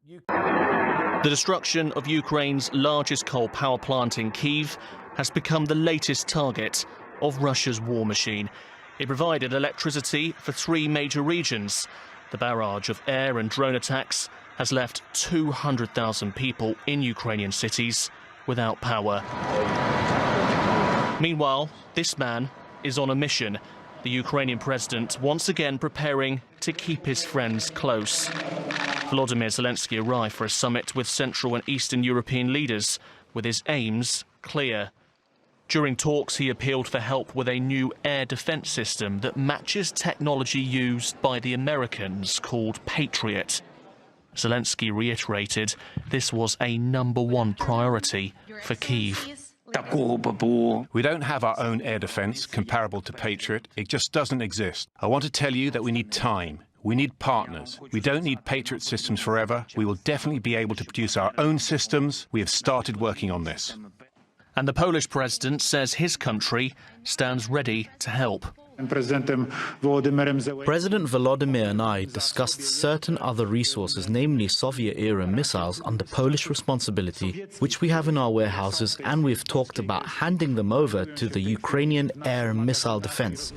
The destruction of Ukraine's largest coal power plant in Kyiv has become the latest target of Russia's war machine. It provided electricity for 3 major regions. The barrage of air and drone attacks has left 200,000 people in Ukrainian cities without power. Meanwhile, this man is on a mission. The Ukrainian president once again preparing to keep his friends close. Volodymyr Zelensky arrived for a summit with Central and Eastern European leaders, with his aims clear. During talks, he appealed for help with a new air defense system that matches technology used by the Americans called Patriot. Zelensky reiterated this was a #1 priority for Kyiv. We don't have our own air defense comparable to Patriot. It just doesn't exist. I want to tell you that we need time. We need partners. We don't need Patriot systems forever. We will definitely be able to produce our own systems. We have started working on this. And the Polish president says his country stands ready to help. President Volodymyr and I discussed certain other resources, namely Soviet-era missiles under Polish responsibility, which we have in our warehouses, and we've talked about handing them over to the Ukrainian air and missile defense.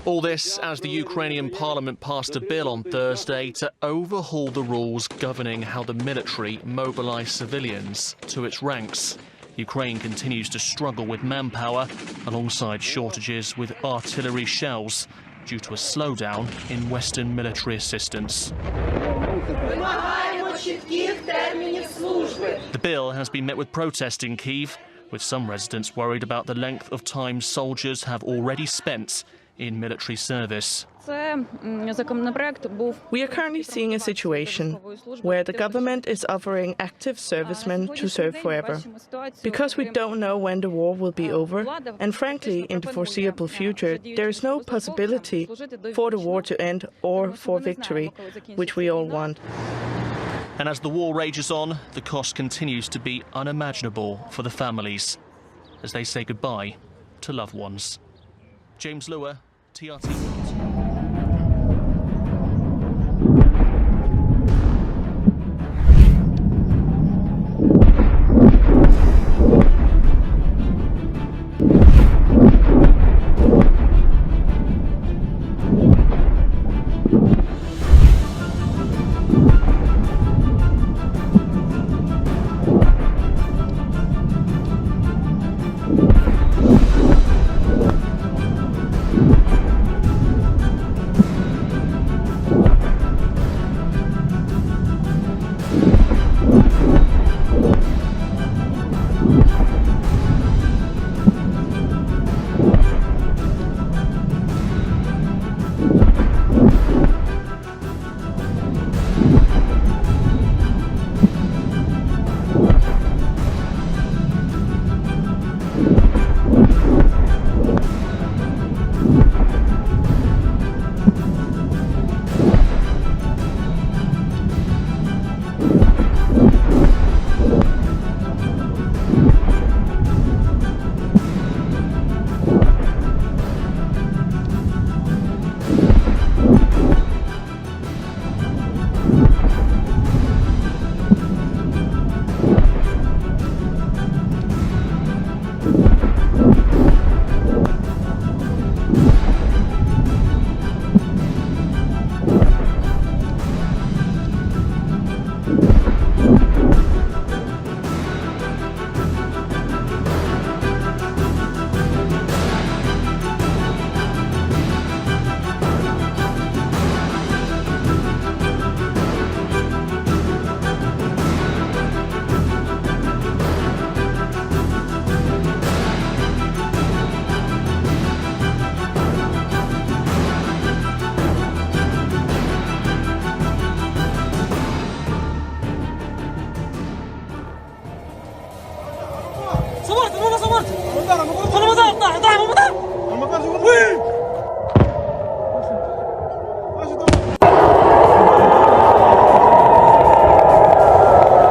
All this as the Ukrainian parliament passed a bill on Thursday to overhaul the rules governing how the military mobilize civilians to its ranks. Ukraine continues to struggle with manpower alongside shortages with artillery shells due to a slowdown in Western military assistance. The bill has been met with protest in Kyiv, with some residents worried about the length of time soldiers have already spent in military service. We are currently seeing a situation where the government is offering active servicemen to serve forever. Because we don't know when the war will be over, and frankly, in the foreseeable future, there is no possibility for the war to end or for victory, which we all want. And as the war rages on, the cost continues to be unimaginable for the families as they say goodbye to loved ones. James Lewis, TRT.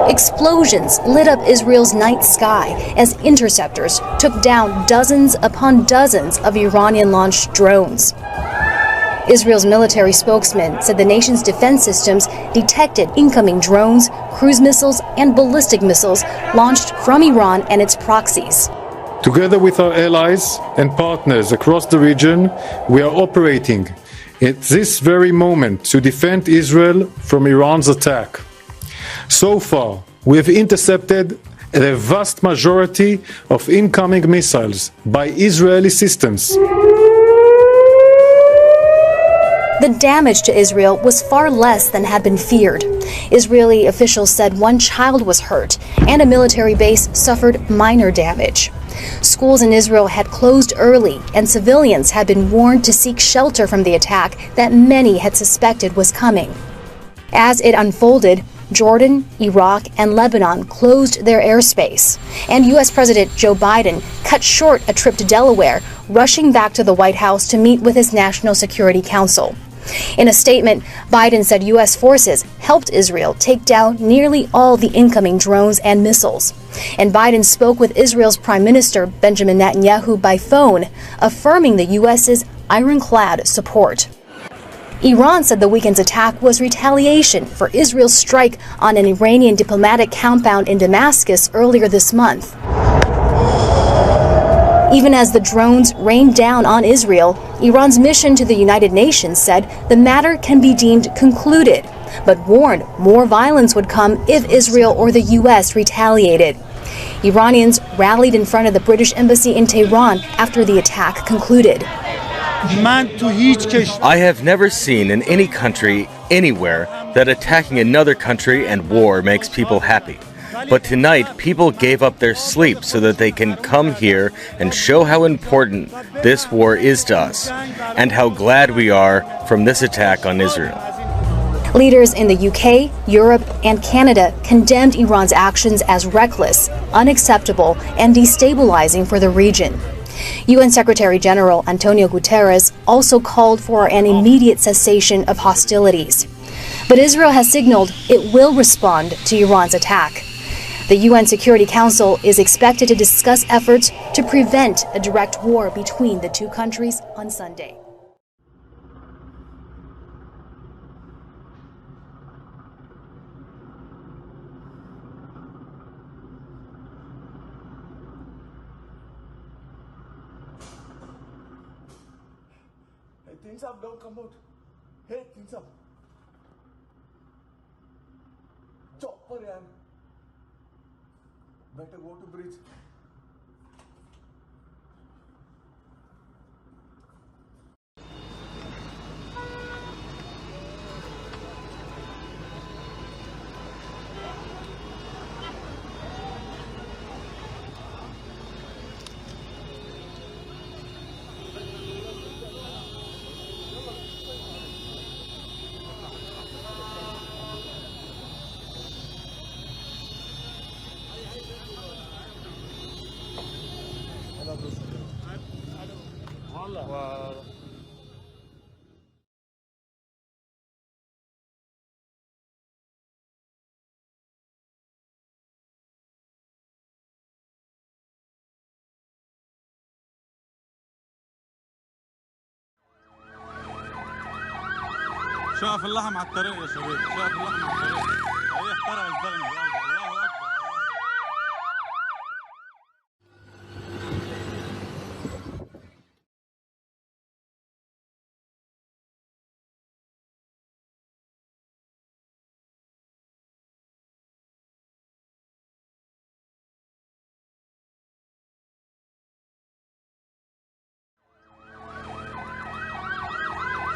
Explosions lit up Israel's night sky as interceptors took down dozens upon dozens of Iranian-launched drones. Israel's military spokesman said the nation's defense systems detected incoming drones, cruise missiles, and ballistic missiles launched from Iran and its proxies. Together with our allies and partners across the region, we are operating at this very moment to defend Israel from Iran's attack. So far, we have intercepted the vast majority of incoming missiles by Israeli systems. The damage to Israel was far less than had been feared. Israeli officials said one child was hurt and a military base suffered minor damage. Schools in Israel had closed early, and civilians had been warned to seek shelter from the attack that many had suspected was coming. As it unfolded, Jordan, Iraq, and Lebanon closed their airspace, and U.S. President Joe Biden cut short a trip to Delaware, rushing back to the White House to meet with his National Security Council. In a statement, Biden said U.S. forces helped Israel take down nearly all the incoming drones and missiles. And Biden spoke with Israel's Prime Minister Benjamin Netanyahu by phone, affirming the U.S.'s ironclad support. Iran said the weekend's attack was retaliation for Israel's strike on an Iranian diplomatic compound in Damascus earlier this month. Even as the drones rained down on Israel, Iran's mission to the United Nations said the matter can be deemed concluded, but warned more violence would come if Israel or the U.S. retaliated. Iranians rallied in front of the British embassy in Tehran after the attack concluded. I have never seen in any country, anywhere, that attacking another country and war makes people happy. But tonight, people gave up their sleep so that they can come here and show how important this war is to us, and how glad we are from this attack on Israel. Leaders in the UK, Europe, and Canada condemned Iran's actions as reckless, unacceptable, and destabilizing for the region. UN Secretary General Antonio Guterres also called for an immediate cessation of hostilities. But Israel has signaled it will respond to Iran's attack. The UN Security Council is expected to discuss efforts to prevent a direct war between the two countries on Sunday. Hey, things up, don't come out. Hey, things up. Chopper, yaar. Better go to bridge. شاف اللحم على الطريق يا شباب، شاف اللحم على الطريق. هي اخترع الزلمه الله اكبر.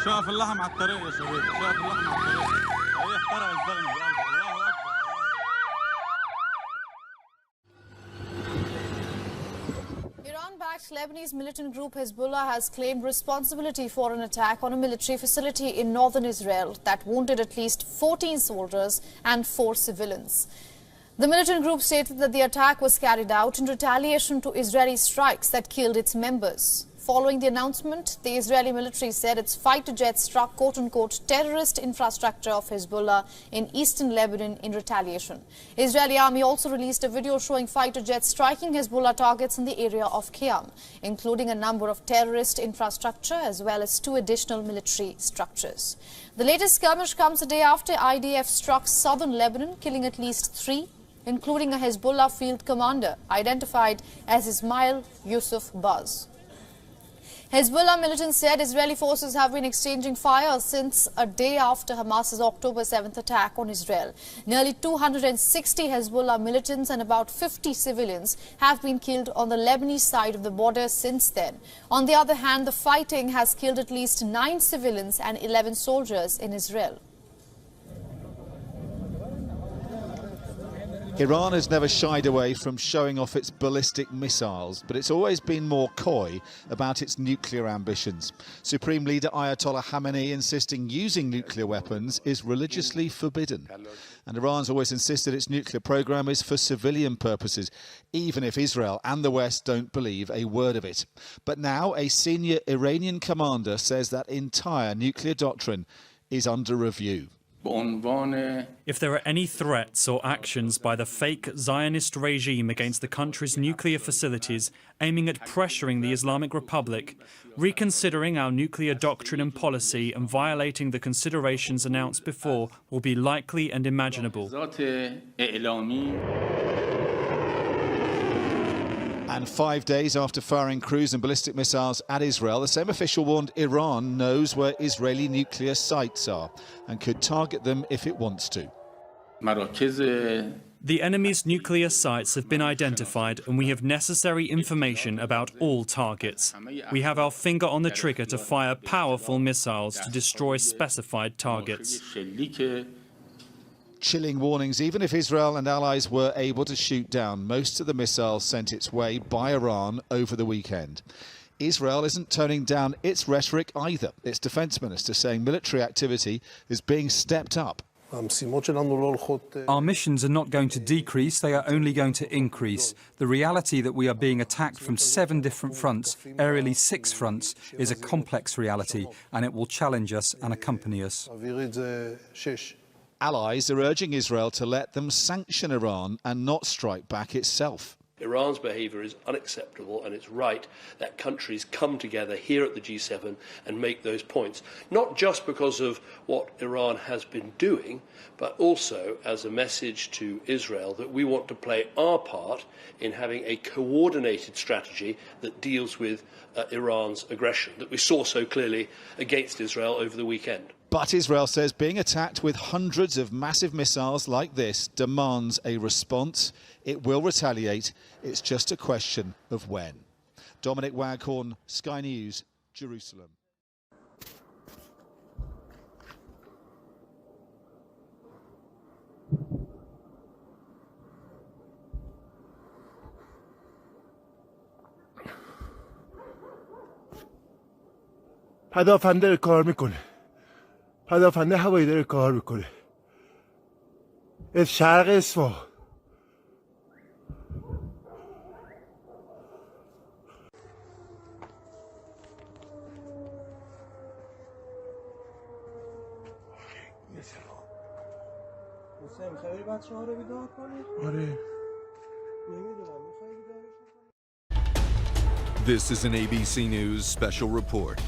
شاف اللحم على الطريق يا شباب، شاف اللحم على الطريق. هي اخترع الزلمه الله اكبر. Iran-backed Lebanese militant group Hezbollah has claimed responsibility for an attack on a military facility in northern Israel that wounded at least 14 soldiers and 4 civilians. The militant group stated that the attack was carried out in retaliation to Israeli strikes that killed its members. Following the announcement, the Israeli military said its fighter jets struck quote-unquote terrorist infrastructure of Hezbollah in eastern Lebanon in retaliation. Israeli army also released a video showing fighter jets striking Hezbollah targets in the area of Qiyam, including a number of terrorist infrastructure as well as 2 additional military structures. The latest skirmish comes a day after IDF struck southern Lebanon, killing at least 3, including a Hezbollah field commander identified as Ismail Yusuf Baz. Hezbollah militants said Israeli forces have been exchanging fire since a day after Hamas's October 7th attack on Israel. Nearly 260 Hezbollah militants and about 50 civilians have been killed on the Lebanese side of the border since then. On the other hand, the fighting has killed at least 9 civilians and 11 soldiers in Israel. Iran has never shied away from showing off its ballistic missiles, but it's always been more coy about its nuclear ambitions. Supreme Leader Ayatollah Khamenei insisting using nuclear weapons is religiously forbidden. And Iran's always insisted its nuclear program is for civilian purposes, even if Israel and the West don't believe a word of it. But now a senior Iranian commander says that entire nuclear doctrine is under review. If there are any threats or actions by the fake Zionist regime against the country's nuclear facilities aiming at pressuring the Islamic Republic, reconsidering our nuclear doctrine and policy and violating the considerations announced before will be likely and imaginable. And 5 days after firing cruise and ballistic missiles at Israel, the same official warned Iran knows where Israeli nuclear sites are and could target them if it wants to. The enemy's nuclear sites have been identified and we have necessary information about all targets. We have our finger on the trigger to fire powerful missiles to destroy specified targets. Chilling warnings, even if Israel and allies were able to shoot down most of the missiles sent its way by Iran over the weekend. Israel isn't toning down its rhetoric either. Its defense minister saying military activity is being stepped up. Our missions are not going to decrease, they are only going to increase. The reality that we are being attacked from 7 different fronts, aerially 6 fronts, is a complex reality, and it will challenge us and accompany us. Allies are urging Israel to let them sanction Iran and not strike back itself. Iran's behaviour is unacceptable, and it's right that countries come together here at the G7 and make those points, not just because of what Iran has been doing, but also as a message to Israel that we want to play our part in having a coordinated strategy that deals with Iran's aggression that we saw so clearly against Israel over the weekend. But Israel says being attacked with hundreds of massive missiles like this demands a response. It will retaliate. It's just a question of when. Dominic Waghorn, Sky News, Jerusalem. پدافنده داره کار میکنه. پدافنده هوایی داره کار میکنه. از شرق اصفهان. میخوای بچه‌ها رو بیدار کنی؟ آره. This is an ABC News special report.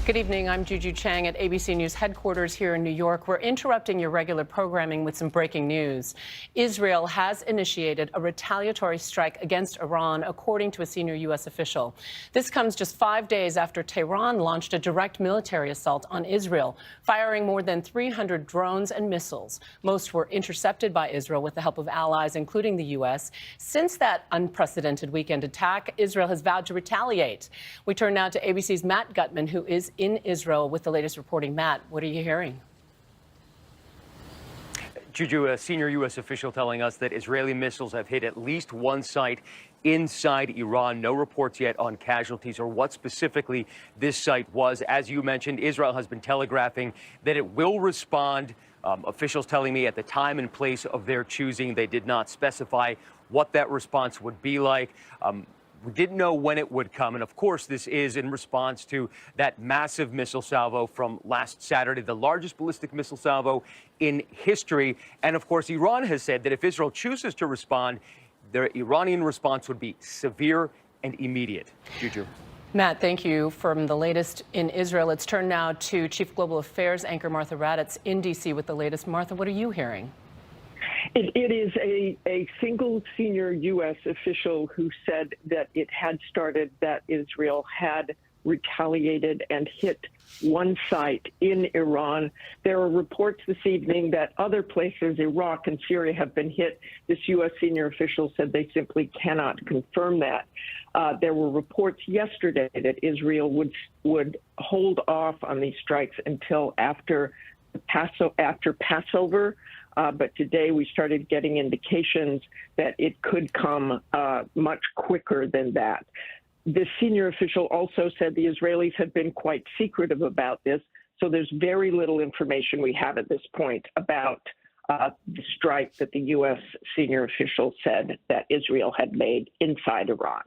Good evening. I'm Juju Chang at ABC News headquarters here in New York. We're interrupting your regular programming with some breaking news. Israel has initiated a retaliatory strike against Iran, according to a senior U.S. official. This comes just 5 days after Tehran launched a direct military assault on Israel, firing more than 300 drones and missiles. Most were intercepted by Israel with the help of allies, including the U.S. Since that unprecedented weekend attack, Israel has vowed to retaliate. We turn now to ABC's Matt Gutman, who is in Israel with the latest reporting. Matt, what are you hearing? Juju, a senior U.S. official telling us that Israeli missiles have hit at least one site inside Iran. No reports yet on casualties or what specifically this site was. As you mentioned, Israel has been telegraphing that it will respond. Officials telling me at the time and place of their choosing, they did not specify what that response would be like. We didn't know when it would come. And of course, this is in response to that massive missile salvo from last Saturday, the largest ballistic missile salvo in history. And of course, Iran has said that if Israel chooses to respond, the Iranian response would be severe and immediate. Juju. Matt, thank you. From the latest in Israel, let's turn now to Chief Global Affairs anchor Martha Raddatz in D.C. with the latest. Martha, what are you hearing? It is a single senior U.S. official who said that it had started, that Israel had retaliated and hit one site in Iran. There are reports this evening that other places, Iraq and Syria, have been hit. This U.S. senior official said they simply cannot confirm that. There were reports yesterday that Israel would hold off on these strikes until after Passover. But today we started getting indications that it could come much quicker than that. This senior official also said the Israelis have been quite secretive about this, so there's very little information we have at this point about the strike that the U.S. senior official said that Israel had made inside Iran.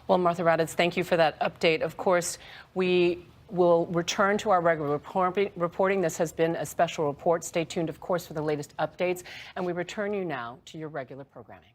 Well, Martha Raddatz, thank you for that update. Of course, we will return to our regular reporting. This has been a special report. Stay tuned, of course, for the latest updates. And we return you now to your regular programming.